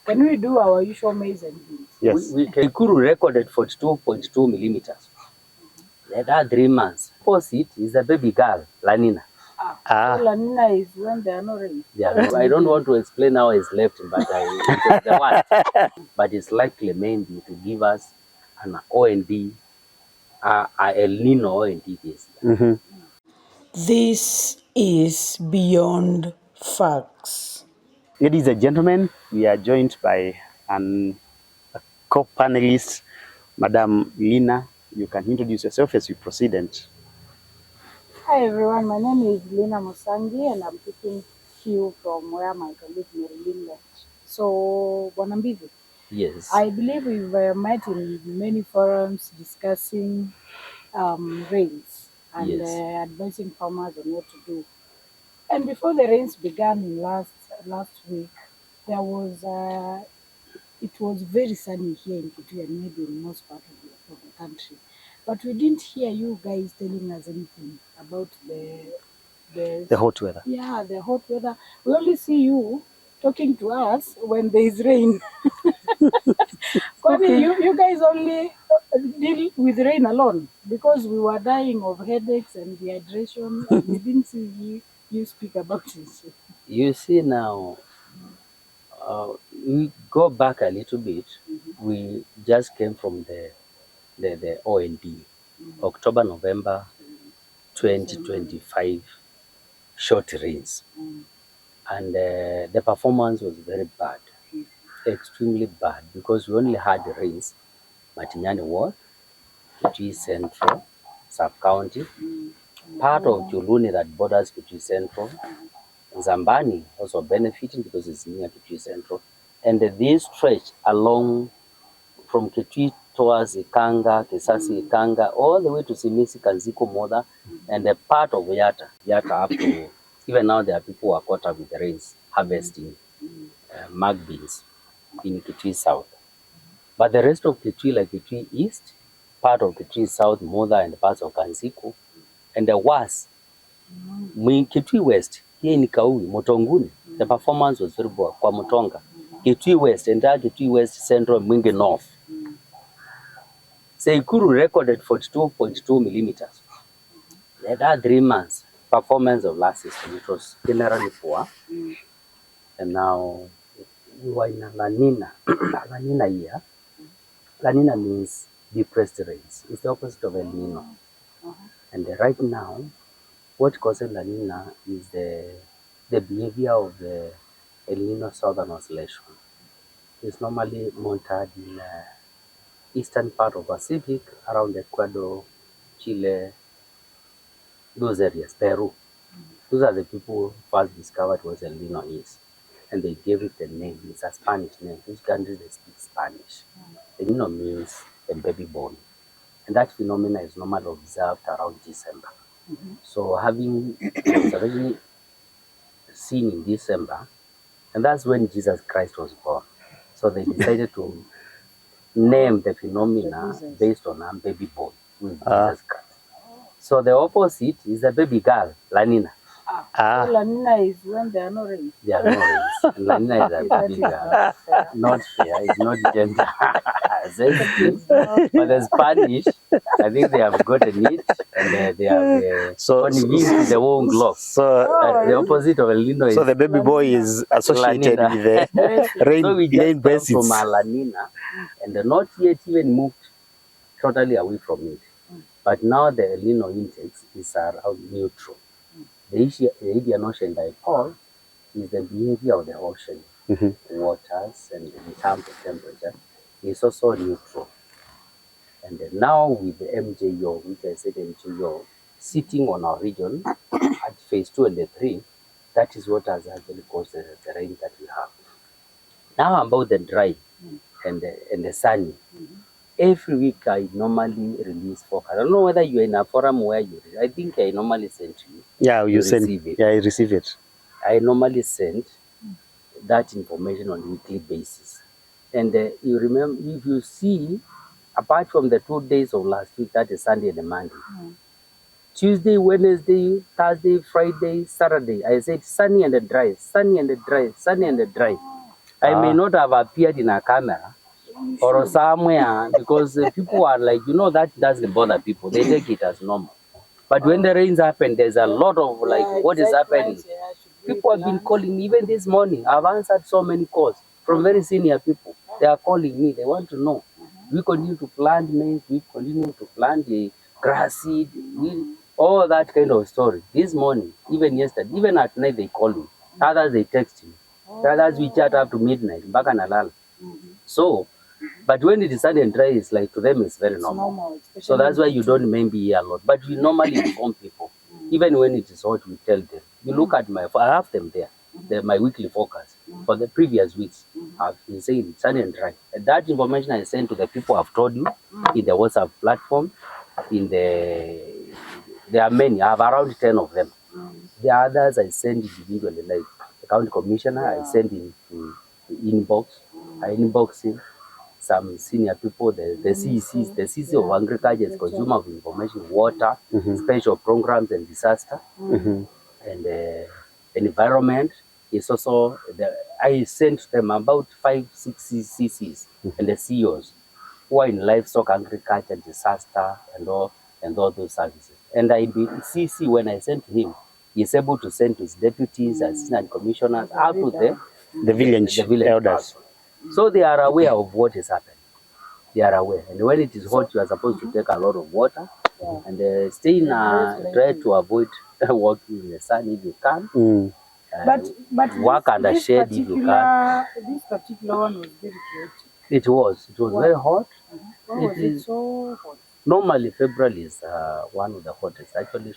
Can we do our usual maize and beans? Yes. Ikuru recorded 42.2 millimeters. That 3 months. Opposite is a baby girl, La-Nina. So La Nina is when there are no rain. Yeah, I don't want to explain how it's left, but it was the one. But it's likely maybe to give us an O&D, El-Nino O&D this year. This is beyond facts. Ladies and gentlemen, we are joined by a co-panelist, Madam Lina. You can introduce yourself as we proceed. Hi everyone, my name is Lina Musangi and I'm taking cue from where my colleague Marilyn left. So, Bonambizi. Yes. I believe we've met in many forums discussing rains and Yes. advising farmers on what to do. And before the rains began in last week, there was it was very sunny here in Kitui and maybe in most part of the country. But we didn't hear you guys telling us anything about the hot weather. Yeah, the hot weather. We only see you talking to us when there is rain. Okay. You guys only deal with rain alone because we were dying of headaches and dehydration and we didn't see you speak about it. You see now, we go back a little bit. We just came from the O&D, October, November 2025 short rains. And the performance was very bad, extremely bad, because we only had rains, Matinyani Ward, Kitui Central, Sub-County, part of Juluni that borders Kitui Central, Zambani also benefiting because it's near Kitui Central, and this stretch along from Kitui towards Ikanga, Kisasi, Ikanga, all the way to Simisi, Kanziko, Moda, and a part of Yata up to, even now there are people who are caught up with the rains, harvesting mag beans in Kitui South. But the rest of Kitui, like Kitui East, part of Kitui South, Moda, and parts of Kanziko, and the worst, Kitui West, here in Kaui, Motonguni, the performance was very poor, kwa Mutonga. Kitui West, entire Kitui West, Central, Mwingi North. Seikuru recorded 42.2 millimeters. That 3 months performance of last season, it was generally poor. And now we were in a La Nina, La Nina year. La Nina means depressed rains. It's the opposite of El-Nino. And right now, what causes La Nina is the behavior of the El-Nino Southern Oscillation. It's normally monitored in eastern part of Pacific, around Ecuador, Chile, those areas, Peru. Those are the people who first discovered what El-Nino is. And they gave it a name. It's a Spanish name. Those countries, they speak Spanish. El-Nino means a baby born. And that phenomena is normally observed around December. So having observation seen in December, and that's when Jesus Christ was born. So they decided to name the phenomena based on a baby boy, who is Jesus Christ. So the opposite is a baby girl, La-Nina. So La Nina is when there are no rains. There are no rains. And La-Nina is a baby girl. Not fair. It's not gender sensitive. But the Spanish, I think they have gotten it, and they have convinced the whole globe. So the opposite of El-Nino is. So the baby boy is associated with the rain. So we just came from La-Nina and not yet even moved totally away from it. But now the El-Nino index is around neutral. The Indian Ocean dipole is the behavior of the ocean waters, and in terms of temperature, is also neutral. And now with the MJO, which I said MJO, sitting on our region at phase 2 and 3, that is what has actually caused the rain that we have. Now about the dry and the sunny. Every week I normally release forecast. I don't know whether you're in a forum where I think I normally send to you. Yeah, you send it. Yeah, I receive it. I normally send that information on a weekly basis. And you remember, if you see, apart from the 2 days of last week, that is Sunday and Monday, Tuesday, Wednesday, Thursday, Friday, Saturday, I said sunny and dry, sunny and dry, sunny and dry. I may not have appeared in a camera or somewhere because people are like, that doesn't bother people. They take it as normal. But when the rains happen, there's a lot of like, what is happening? People have been calling me even this morning. I've answered so many calls from very senior people. They are calling me. They want to know, do we continue to plant maize? Do we continue to plant the grass seed? All that kind of story. This morning, even yesterday, even at night, they call me. Others, they text me. Others, we chat up to midnight. Back and alala. So, but when it is sun and dry, it's like to them it's very normal. So that's why you don't maybe hear a lot. But we normally inform people. Even when it is hot, we tell them. You look at I have them there. They're my weekly focus. For the previous weeks, I've been saying sun and dry. And that information I send to the people I've told you in the WhatsApp platform, there are many. I have around 10 of them. The others I send individually, like the county commissioner, I send in to inbox. I inbox him. Some senior people, the CECs, the CEC of Agriculture is consumer of information, water, special programs and disaster, and environment is also, I sent them about 5-6 CCs and the CEOs who are in livestock, agriculture, disaster, and all those services. And CC, when I sent to him, he's able to send to his deputies, assistant commissioners, up to the village elders. So they are aware of what is happening. They are aware. And when it is hot, you are supposed to take a lot of water and stay in try to avoid walking in the sun if you can. But work under shade if you can. This particular one was very chaotic. It was very hot. Why was it so hot? Normally February is one of the hottest. Actually,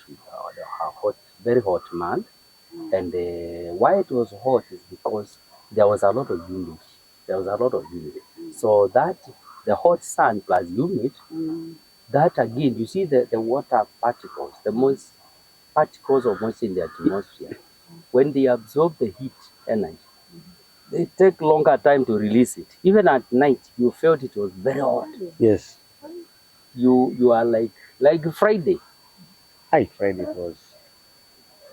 very hot month. And why it was hot is because there was a lot of humidity. So that the hot sun plus humid, that again, you see the water particles, the moist particles of moisture in the atmosphere, when they absorb the heat energy, they take longer time to release it. Even at night, you felt it was very hot. Yes. You are like Friday. Hi, Friday it was.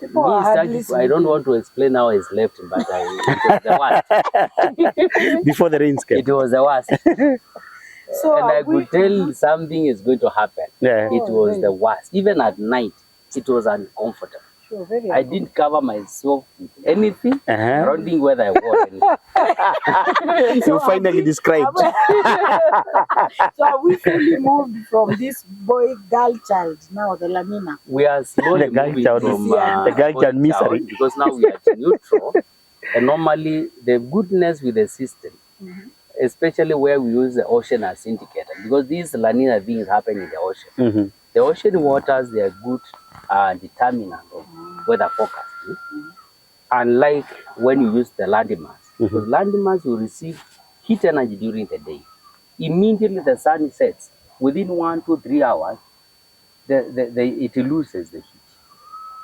I don't want to explain how I slept, but it was the worst. Before the rains came. It was the worst. So and I could tell something is going to happen. Yeah. It was the worst. Even at night, it was uncomfortable. Sure, I didn't cover myself with anything. I don't think whether I wore anything. You finally described. So are we fully moved from this girl child now, the La Nina? We are slowly moving from the girl child misery, because now we are neutral. And normally the goodness with the system, especially where we use the ocean as indicator, because these La Nina things happen in the ocean. The ocean waters, they are good determinant of weather forecasting. Unlike when you use the land mass, because land mass will receive heat energy during the day. Immediately the sun sets, within 1, 2, 3 hours, it loses the heat,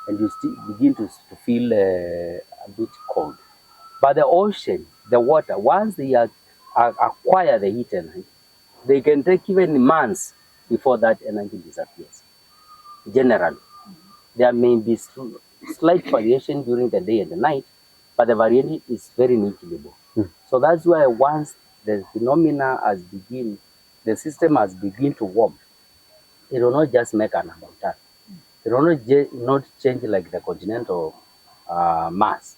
and you still begin to feel a bit cold. But the ocean, the water, once they acquire the heat energy, they can take even months before that energy disappears. Generally, there may be slight variation during the day and the night, but the variation is very negligible. So that's why once the phenomena has begin, the system has begin to warm, it will not just make an about that. It will not change like the continental mass.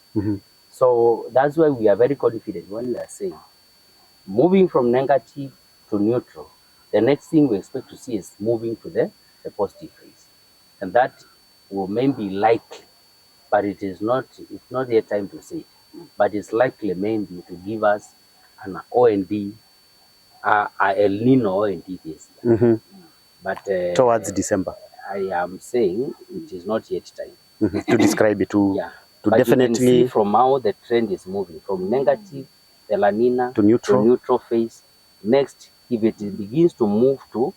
So that's why we are very confident when we are saying, moving from negative to neutral, the next thing we expect to see is moving to the positive phase. And that will maybe likely, but it's not yet time to say it, but it's likely maybe to give us an OND, El-Nino OND this year. But towards December. I am saying it is not yet time. To describe it, to definitely you can see from how the trend is moving from negative, the La Nina, to neutral phase. Next, if it begins to move to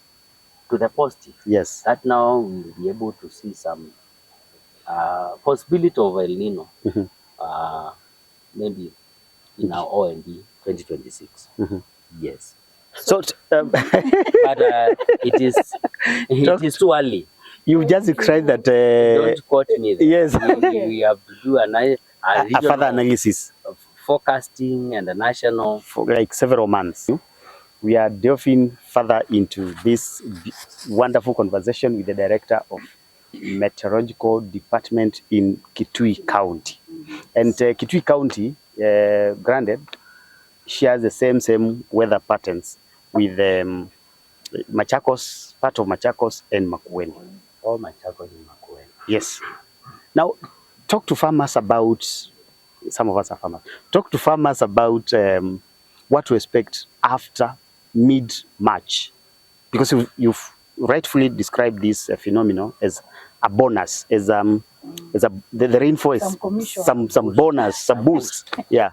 the positive, yes, that now we will be able to see some possibility of El-Nino, maybe in our OND 2026. Yes. So, but it is too early. You just described that. Don't quote me there. Yes. We have to do a further analysis. forecasting and the national. For like several months. We are delving further into this wonderful conversation with the director of meteorological department in Kitui County. And Kitui County, granted, shares the same weather patterns with Machakos, part of Machakos and Makueni. All Machakos and Makueni. Yes. Now, talk to farmers about, some of us are farmers, talk to farmers about what to expect after mid-March. Because you've rightfully described this phenomenon as a bonus, as the rainfall is some bonus, some boost. Yeah.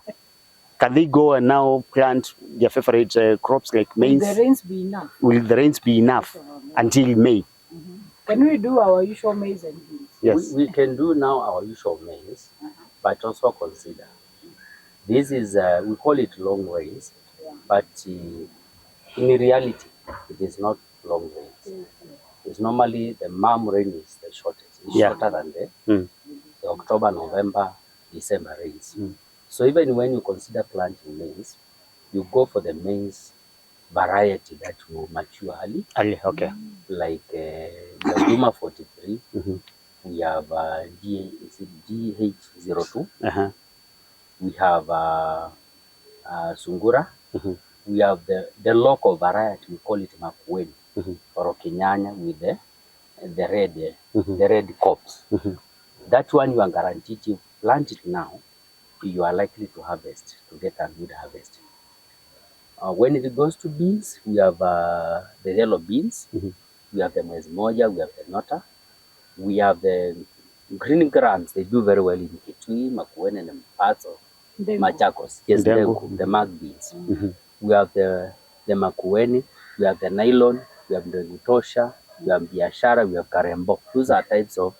Can they go and now plant their favorite crops like maize? Will the rains be enough? Will the rains be enough until May? Can we do our usual maize and beans? Yes. We can do now our usual maize, but also consider this is, we call it long rains, but in reality, it is not long rains. It's normally the MAM rain is the shortest. It's shorter than the October, November, December rains. So even when you consider planting maize, you go for the maize variety that will mature early. Okay. Like Duma 43, we have DH02. We have Sungura. We have the local variety, we call it Makueni or Okinyanya with the red cobs. That one you are guaranteed, you plant it now, you are likely to harvest, to get a good harvest. When it goes to beans, we have the yellow beans, we have the Mesmoja, we have the Nota, we have the green grams. They do very well in Kitui, Makueni, and parts of Machakos. Yes, the mark beans. We have the Makueni, we have the nylon, we have the Nitosha, we have Biashara, we have Karembo. Those are types of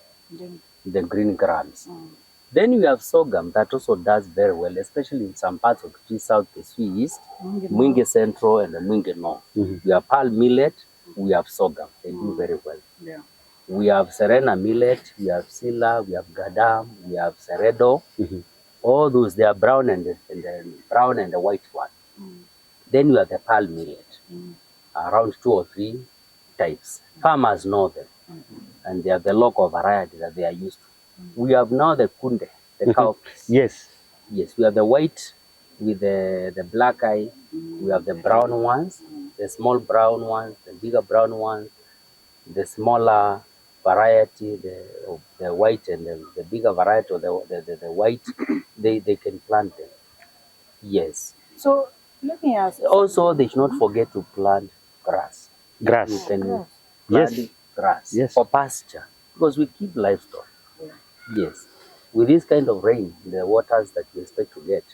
the green grams. Then we have sorghum that also does very well, especially in some parts of Kitui South, Kitui East, Mwingi Central, and the Mwingi North. We have pearl millet, we have sorghum. They do very well. We have Serena millet, we have Sila, we have Gadam, we have Seredo. All those, they are brown and the white one. Then you have the pearl millet, around 2 or 3 types. Farmers know them, and they are the local variety that they are used to. We have now the kunde, the cowpeas. Yes. Yes, we have the white with the black eye. We have the brown ones, the small brown ones, the bigger brown ones, the smaller variety, the white and the bigger variety, or the white, they can plant them. Yes. So let me ask. Also, they should not forget to plant grass. Grass. You can plant grass for pasture, because we keep livestock. Yes. With this kind of rain, the waters that you expect to get,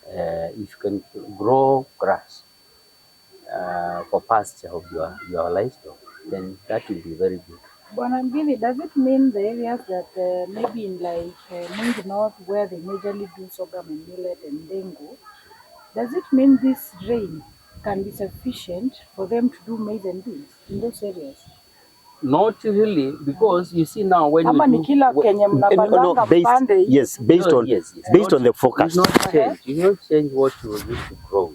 if you can grow grass for pasture of your livestock, then that will be very good. Bonambili, does it mean the areas that maybe in like Mwingi North, where they majorly do sorghum and millet and dengu, does it mean this rain can be sufficient for them to do maize and beans in those areas? Not really, because you see now when you do, based on the forecast. You not change what you used to grow,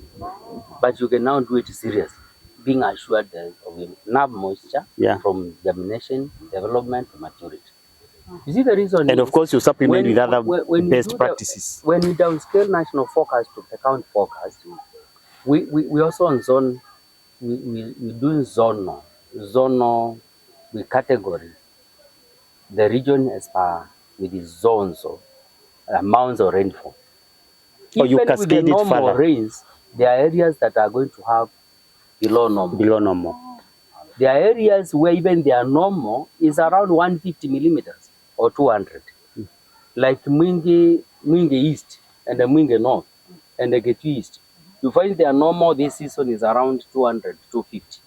but you can now do it seriously, being assured of enough moisture from germination, development to maturity. You see the reason, and of course you supplement with other best practices. When we downscale national forecast to the county forecast, we also on zone, we do zonal, we category the region as per with the zones of amounts of rainfall. Or you cascade it further. Rains, there are areas that are going to have below normal. Below normal. There are areas where even their normal is around 150 millimeters or 200. Like Mwingi East and the Mwingi North and the Kitui East. You find their normal this season is around 200, 250.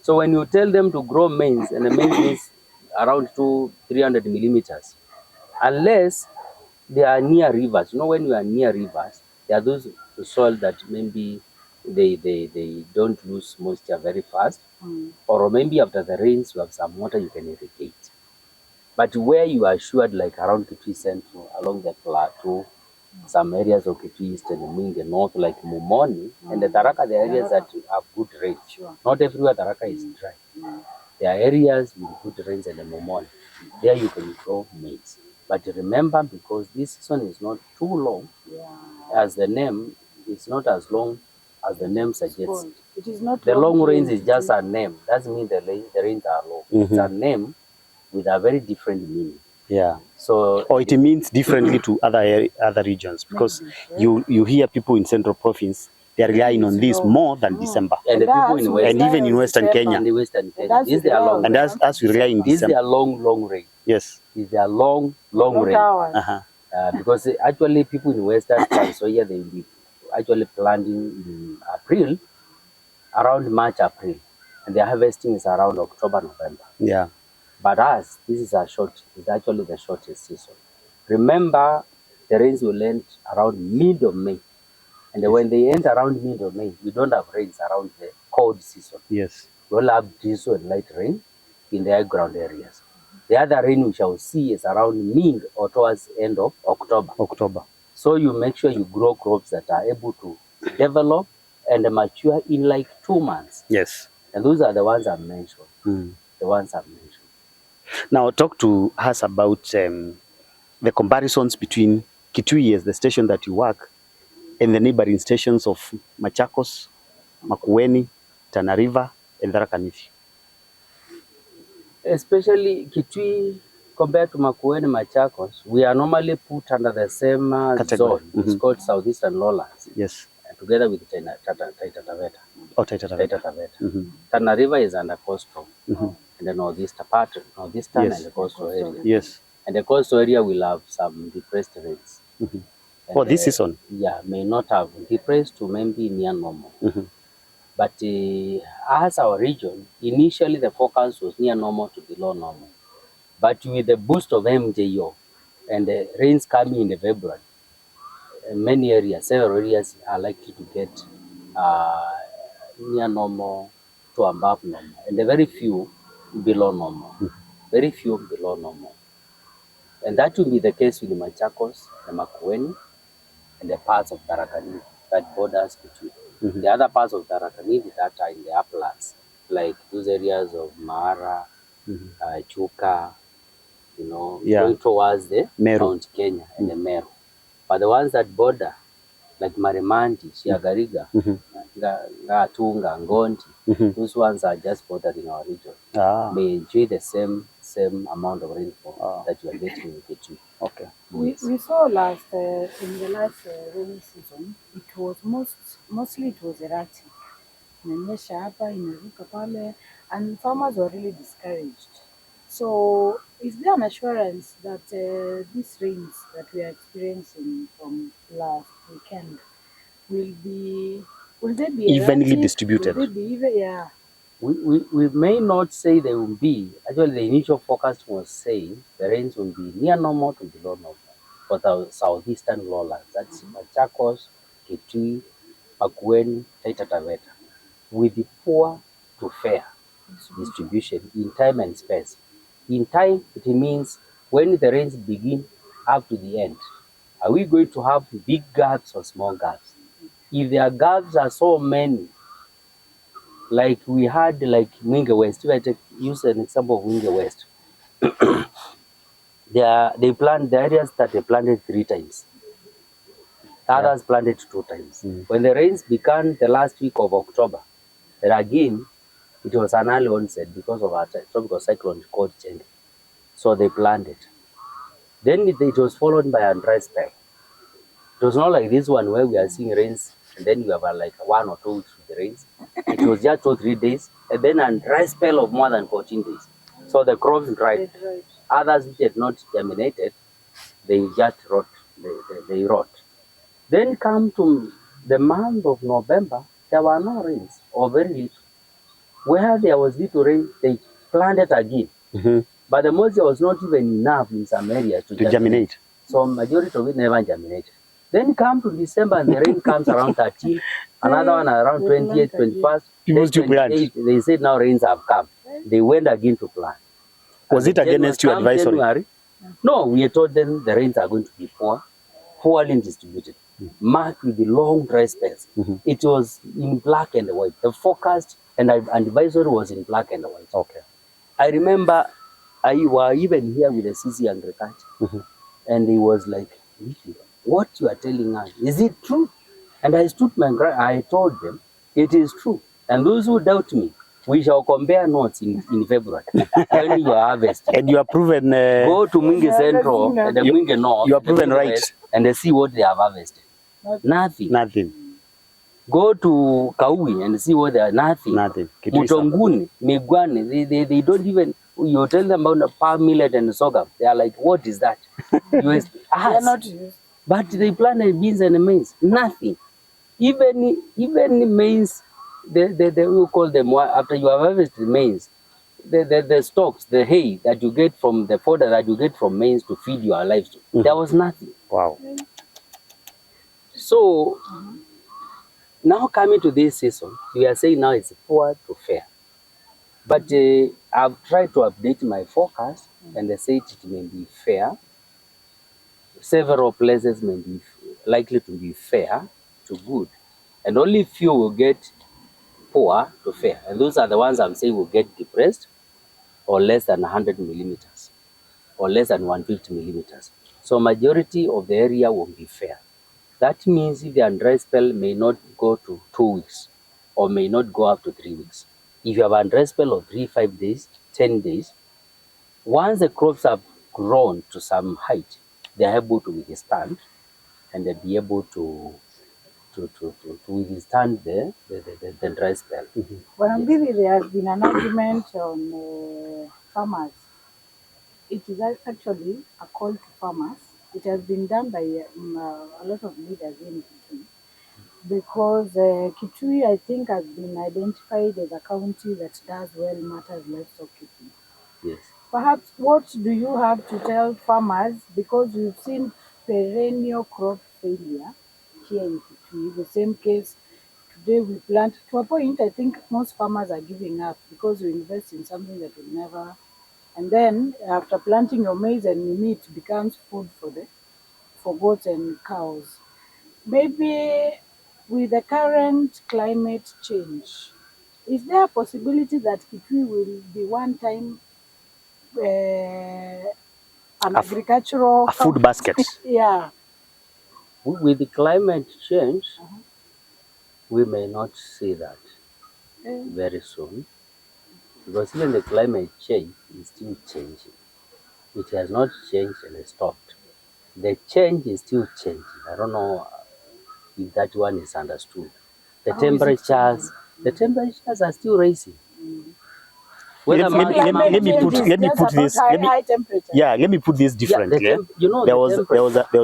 So when you tell them to grow maize, and the maize is around 300 millimeters, unless they are near rivers. You know, when you are near rivers, there are those soil that maybe they don't lose moisture very fast, or maybe after the rains you have some water you can irrigate. But where you are assured, like around Kitui Central, along the plateau, some areas of Kitui East and Mwingi North, like Mumoni, and the Tharaka, the areas that have good rain. Sure. Not everywhere Tharaka is dry. There are areas with good rains and the Mumoni. There you can grow maize. But remember, because this season is not too long, as the name, it's not as long as the name suggests. It is not the long rains here is just a name. Doesn't mean the rains are low. It's a name with a very different meaning. Yeah. So, Or it means differently to other regions, because you hear people in Central Province, they are relying on this more than December. and the people in West, and even in Western Kenya. and the Western Kenya, this is their long And rain. as we rely in This is December. their long rain. Yes. It's their long rain. Uh-huh. Because actually people in Western plant soya, they will be actually planting in April, around March, April. And their harvesting is around October, November. Yeah. But us, this is it's actually the shortest season. Remember, the rains will end around mid of May. And when they end around mid of May, we don't have rains around the cold season. Yes. We will have drizzle and light rain in the high ground areas. The other rain we shall see is around mid or towards end of October. So you make sure you grow crops that are able to develop and mature in like 2 months. Yes. And those are the ones I've mentioned. The ones I've mentioned. Now talk to us about the comparisons between Kitui as the station that you work and the neighboring stations of Machakos, Makueni, Tana River, and Tharaka Nithi. Especially Kitui compared to Makueni, Machakos, we are normally put under the same zone. It's called Southeastern Lowlands. Yes. Together with Taita Taveta. Oh, Taita Taveta. Tana River is under coastal. And the northeastern and the coastal area. Yes. And the coastal area will have some depressed rains. Oh, this season? Yeah, may not have depressed to maybe near normal. But as our region, initially the forecast was near normal to below normal. But with the boost of MJO and the rains coming in the February, many areas, several areas are likely to get near normal to above normal, and the very few below normal. Very few below normal. And that will be the case with the Machakos, the Makueni, and the parts of Tharaka Nithi that borders between. The other parts of Tharaka Nithi that are in the uplands, like those areas of Mara, Chuka, going towards the Mount Kenya and the Meru. But the ones that border, like Marimanti, Shiagariga, Gatunga, Ngonti, those ones are just bordering our region. May enjoy the same amount of rainfall that you are getting in Kitui. Okay. We saw in the last rainy season, it was mostly it was erratic. Inanyesha hapa, inaruka pale, and farmers were really discouraged. So is there an assurance that these rains that we are experiencing from last weekend will they be evenly erratic? distributed? Will they be even, yeah. We may not say they will be. Actually, the initial forecast was saying the rains will be near normal to below normal for the southeastern lowlands. That's Machakos, Kitui, Makueni, Taita Taveta, with the poor to fair distribution in time and space. In time, it means when the rains begin up to the end. Are we going to have big gaps or small gaps? If their gaps are so many, like we had like Mwingi West, if I use an example of Mwingi West, they plant the areas that they planted 3 times. The others planted 2 times. When the rains began the last week of October, then again, it was an early onset because of a tropical cyclone called Chenge. So they planted. Then it was followed by a dry spell. It was not like this one where we are seeing rains and then we have like 1 or 2 weeks with the rains. It was just 2 or 3 days and then a dry spell of more than 14 days. So the crops dried. Others which had not germinated, they just rot. They rot. Then come to the month of November, there were no rains or very little. Where there was little rain, they planted again. But the moisture was not even enough in some areas to germinate. So majority of it never germinated. Then come to December and the rain comes around 13, another one around 28th, 21st. People still plant. They said now rains have come. They went again to plant. Was it against your advisory? January, no, we told them the rains are going to be poor. poorly distributed, marked with the long dry spells. It was in black and white. The forecast and advisory was in black and white. Okay. I remember I was even here with the CC Agriculture, and he was like, what you are telling us, is it true? And I stood my ground. I told them, it is true. And those who doubt me, we shall compare notes in February when you are harvesting. And you are proven. Go to Mwingi Central and the Mwingi North. You are proven Mwingi right. West, and see what they have harvested. Nothing. Nothing. Go to Kaui and see what they are. Nothing. Nothing. Mutonguni, Migwani, they don't even. You tell them about palm millet and sorghum. They are like, what is that? They are not used. But they planted beans and maize. Nothing. Even maize, they will call them, after you have harvested maize, the stalks, the hay that you get from the fodder that you get from maize to feed your livestock, there was nothing. Wow. So now coming to this season, we are saying now it's poor to fair. But I've tried to update my forecast, and they say it may be fair. Several places may be likely to be fair to good, and only few will get poor to fair, and those are the ones I'm saying will get depressed or less than 100 millimeters or less than 150 millimeters. So majority of the area will be fair. That means if the dry spell may not go to 2 weeks or may not go up to 3 weeks. If you have a dry spell of 3, 5 days, 10 days, once the crops have grown to some height, they are able to withstand, and they'll be able to withstand the dry spell. Well, yes. There has been an argument on farmers. It is actually a call to farmers. It has been done by a lot of leaders in Kitui, because Kitui, I think, has been identified as a county that does well matters livestock keeping. Yes. Perhaps what do you have to tell farmers, because we've seen perennial crop failure here in Kitui. The same case today, we plant to a point. I think most farmers are giving up because you invest in something that will never, and then after planting your maize and meat becomes food for goats and cows. Maybe with the current climate change, is there a possibility that Kitui will be one time an agricultural food basket? Yeah. With the climate change, we may not see that very soon, because even the climate change is still changing. It has not changed and stopped. The change is still changing. I don't know if that one is understood. The temperatures are still rising. Let me put this. Let me put this differently. There was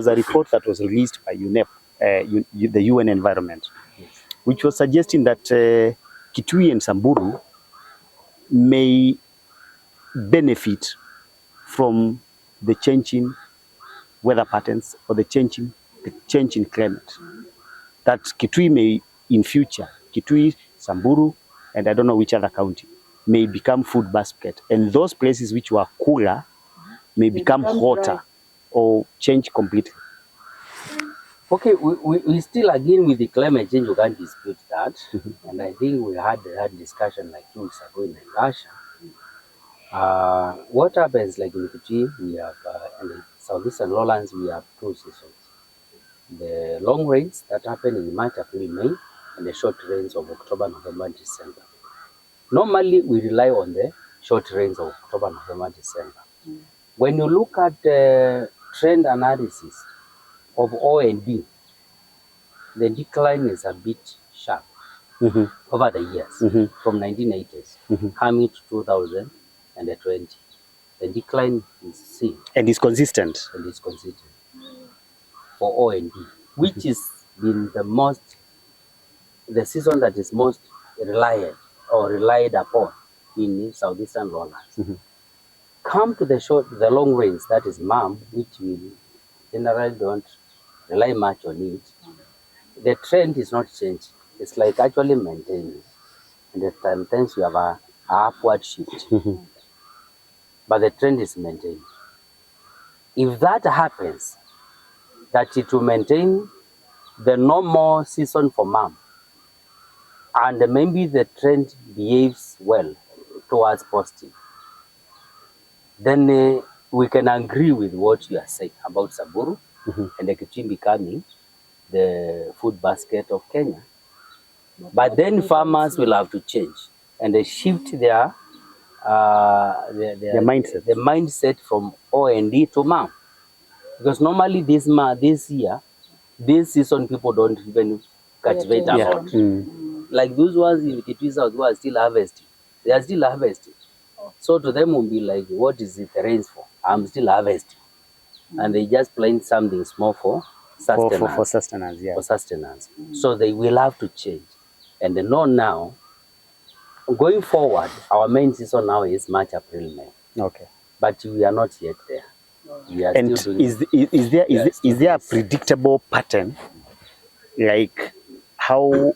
a report that was released by UNEP, the UN Environment, which was suggesting that Kitui and Samburu may benefit from the changing weather patterns or the changing climate. That Kitui may, in future, Kitui, Samburu, and I don't know which other county, may become food basket, and those places which were cooler may become hotter or change completely. Okay, we still again with the climate change, we can't dispute that. And I think we had that discussion like 2 weeks ago in Naivasha. What happens, like in Kitui, we have in the southeastern lowlands, we have 2 seasons. The long rains that happen in March, April, May, and the short rains of October, November, and December. Normally, we rely on the short rains of October, November, December. When you look at trend analysis of O&D, the decline is a bit sharp over the years, from 1980s coming to 2020. The decline is seen. And is consistent. For O&D, which is been the season that is most relied upon in southeastern lowlands. Come to the long rains, that is MAM, which we generally don't rely much on it. The trend is not changing. It's like actually maintaining. And at sometimes you have a upward shift. But the trend is maintained. If that happens, that it will maintain the normal season for mom, and maybe the trend behaves well towards positive, then we can agree with what you are saying about Samburu and the Kitchen becoming the food basket of Kenya. But then farmers will have to change and they shift Their mindset. the mindset from O&D to MAM. Because normally this year, this season, people don't even cultivate a Yeah. lot. Like those ones in Kitui South who are still harvesting, they are still harvesting. So to them will be like, what is it rains for? I'm still harvesting. And they just plant something small for sustenance. For sustenance, yeah. For sustenance. So they will have to change. And they know now, going forward, our main season now is March, April, May. Okay. But we are not yet there. We are And still doing is there a predictable pattern, like how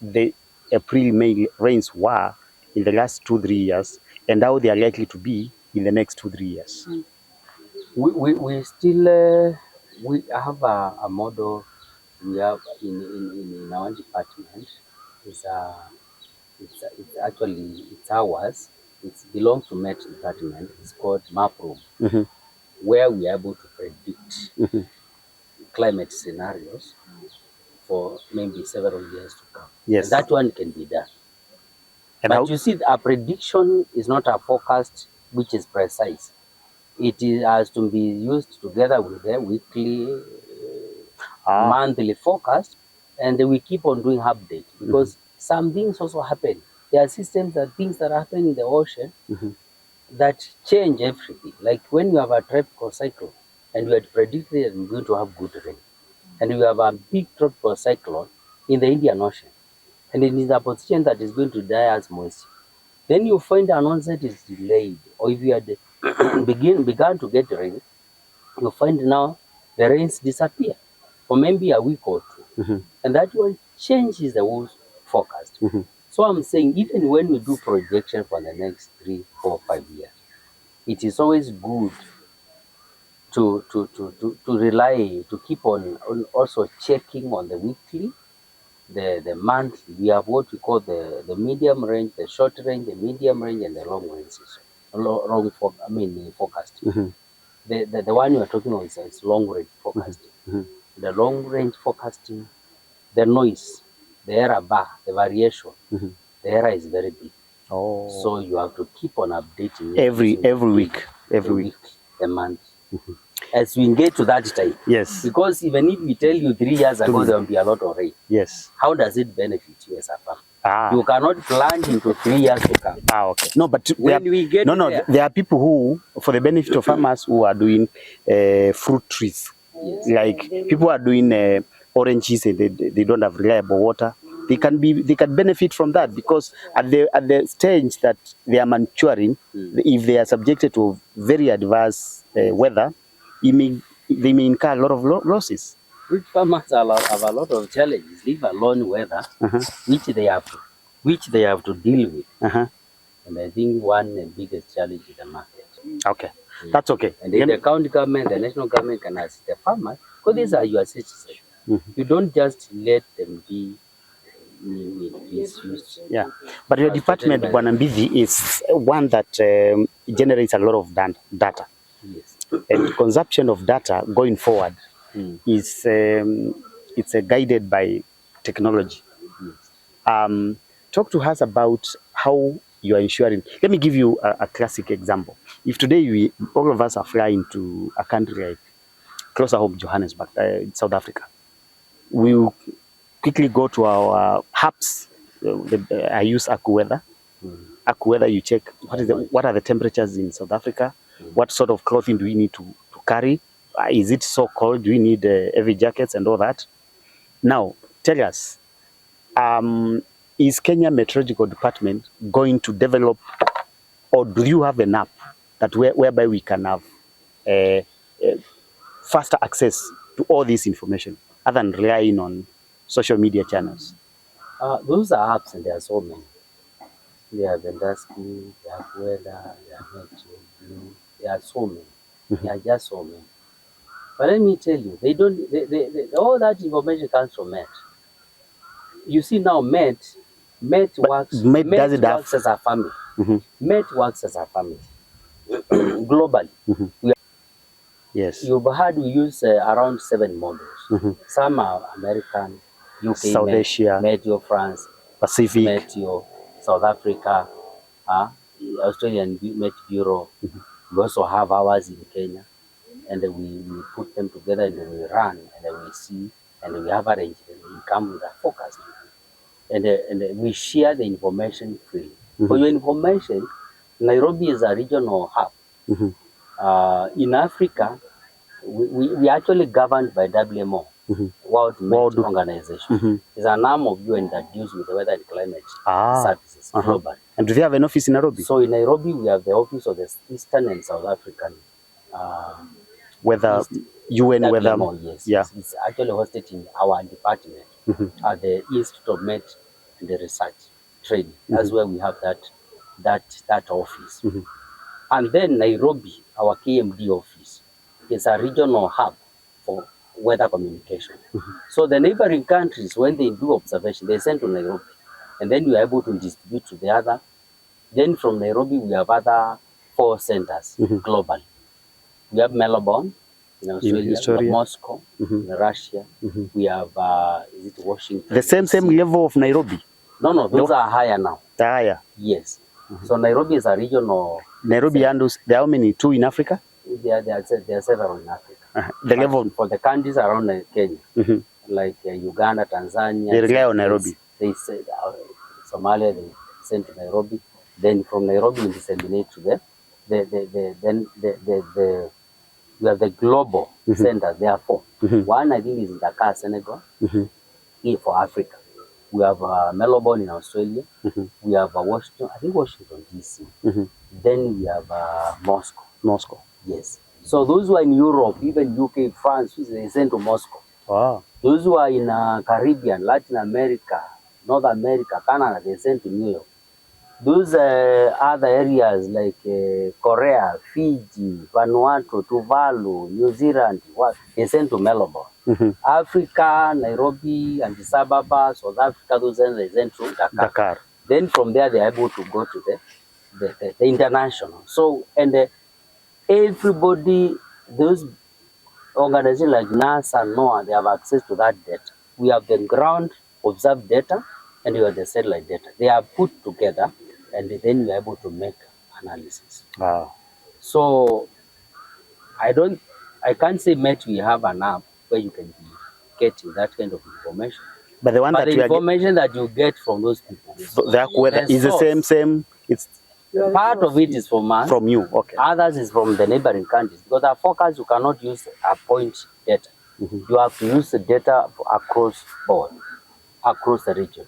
the April May rains were in the last 2-3 years and how they are likely to be in the next 2-3 years? We still we have a model we have in our department. Is it's actually it's ours. It belongs to Met department. It's called map room, where we are able to predict climate scenarios for maybe several years to come. Yes. And that one can be done. And But how, you see, a prediction is not a forecast which is precise. It has to be used together with the weekly, monthly forecast, and we keep on doing update because some things also happen. There are systems and things that happen in the ocean that change everything. Like when you have a tropical cyclone and you had predicted that we're going to have good rain, and you have a big tropical cyclone in the Indian Ocean, and it is a position that is going to die as moisture. Then you find an onset is delayed, or if you had began to get rain, you find now the rains disappear for maybe a week or two, and that one changes the whole forecast. So I'm saying even when we do projection for the next 3, 4, 5 years, it is always good to rely, to keep on also checking on the weekly, the monthly. We have what we call the medium range, the short range, the medium range, and the long range system. Forecast. The one you are talking about is long range forecasting. The long range forecasting, the noise, the error bar, the variation, the error is very big. oh, So you have to keep on updating it every using the week, every week. the month. As we get to that time. Yes. Because even if we tell you 3 years ago there will be a lot of rain, Yes. how does it benefit you as a farmer? You cannot plan into 3 years to come. Okay. No, but when we get there, there are people who, for the benefit of farmers, who are doing fruit trees. Yes. Like people are doing oranges and they don't have reliable water. They can benefit from that because at the stage that they are maturing, if they are subjected to very adverse weather, they may incur a lot of losses. Fruit farmers have a lot of challenges, leave alone weather, which they have to deal with. And I think one biggest challenge is the market. Okay, that's okay. And the county government, the national government can assist the farmers because these are your citizens. You don't just let them be misused. Yeah, but your department, Bwana Mbidhi, is one that generates a lot of data. Yes. And consumption of data going forward is it's guided by technology. Yes. Talk to us about how you are ensuring. Let me give you a classic example. If today all of us are flying to a country like closer home, Johannesburg, South Africa, we will quickly go to our apps. I use AccuWeather. AccuWeather, you check what are the temperatures in South Africa, what sort of clothing do we need to carry, is it so cold, do we need heavy jackets and all that. Now, tell us, is Kenya Meteorological Department going to develop, or do you have an app that whereby we can have faster access to all this information other than relying on social media channels? Those are apps and there are so many. They have Vendasky, they have Weather, they have Meteo, Blue. There are so many. There are just so many. But let me tell you, they don't. All that information comes from Met. You see now, Met works. Met does Met it have? works as a family. Mm-hmm. Met works as a family globally. Mm-hmm. Yes. You've heard we use around 7 models. Mm-hmm. Some are American, UK South Met, Asia, Meteo France, Pacific. Meteo, South Africa, Australian Met Bureau. We also have ours in Kenya, and then we put them together and then we run and then we see and then we average and we come with a forecast. And then we share the information freely. For your information, Nairobi is a regional hub. In Africa, we actually governed by WMO, World Met Organization. It's an arm of UN that deals with the weather and climate services globally. And do they have an office in Nairobi? So in Nairobi, we have the office of the Eastern and South African Weather, UN weather. WMO, yes. Yeah. It's actually hosted in our department at the Institute of Met and the Research Training. That's where we have that office. And then Nairobi, our KMD office, is a regional hub for weather communication. So the neighboring countries, when they do observation, they send to Nairobi. And then we are able to distribute to the other. Then from Nairobi, we have other 4 centers globally. We have Melbourne in Australia, we have Moscow in Russia, we have, is it Washington? The same level of Nairobi? No, those are higher now. They're higher? Yes. So Nairobi is a regional. Nairobi handles, there are how many? 2 in Africa? There are several in Africa. The level for the countries around Kenya, like Uganda, Tanzania. They rely on Nairobi. They say Somalia, they send to Nairobi. Then from Nairobi, we disseminate to we have the global center. Therefore, one I think is in Dakar, Senegal, for Africa. We have Melbourne in Australia. We have Washington, I think Washington DC. Then we have Moscow. Yes. So those who are in Europe, even UK, France, they send to Moscow. Wow. Those who are in Caribbean, Latin America, North America, Canada, they send to New York. Those other areas like Korea, Fiji, Vanuatu, Tuvalu, New Zealand, they send to Melbourne. Africa, Nairobi, Addis Ababa, South Africa, those they send to Dakar. Then from there, they are able to go to the international. So, and everybody, those organizations like NASA and NOAA, they have access to that data. We have the ground observed data and we have the satellite data. They are put together and then we are able to make analysis. Wow. So I can't say Met we have an app where you can be getting that kind of information. But the one that the information that you get from those people, that weather is the same. It's part of it is from us. From you, okay. Others is from the neighboring countries. Because our forecast, you cannot use a point data. You have to use the data across board, across the region.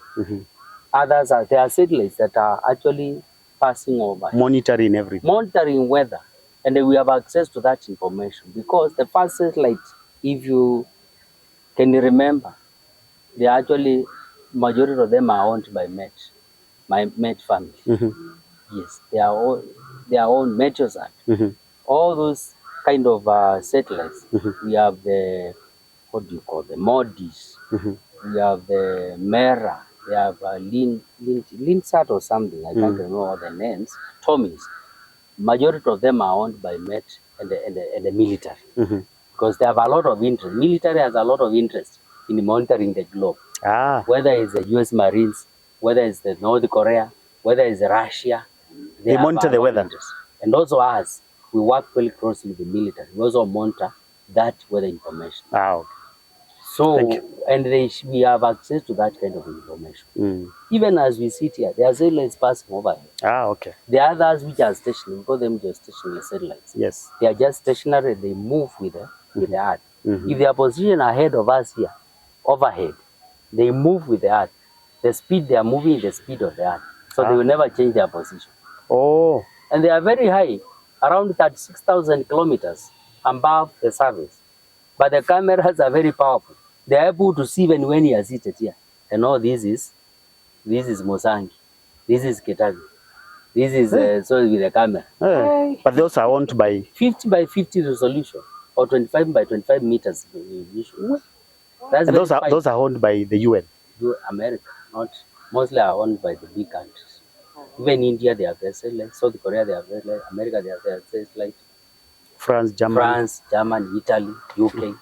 Others there are satellites that are actually passing over. Monitoring everything. Monitoring weather. And we have access to that information. Because the first satellite, if you can remember, they actually, majority of them are owned by Met, my Met family. Yes, they are all their own Meteosat. All those kind of satellites. We have the, what do you call the Modis. We have the Mera. We have Linsat or something. I can't remember all the names. Tommy's. Majority of them are owned by Met and the military. Because they have a lot of interest. Military has a lot of interest in monitoring the globe. Whether it's the US Marines, whether it's the North Korea, whether it's Russia. They monitor the weather. And also us, we work very closely with the military. We also monitor that weather information. Okay. So, and we have access to that kind of information. Even as we sit here, there are satellites passing over here. Okay. The others which are stationary, we call them just stationary satellites. Yes. They are just stationary, they move with the earth. If they are positioned ahead of us here, overhead, they move with the earth. The speed they are moving is the speed of the earth. So they will never change their position. And they are very high, around 36,000 kilometers above the surface. But the cameras are very powerful. They are able to see even when you are seated here. And all this is Mosangi. This is Kitabi. This is so with the camera. But those are owned by 50 by 50 resolution. or 25 by 25 meters. Usually. That's And very fine. those are owned by the UN. America, not mostly are owned by the big countries. Even India, they have their satellite. South Korea, they have their satellite. America, they have their satellite. France, Germany. France, Germany, Italy, UK.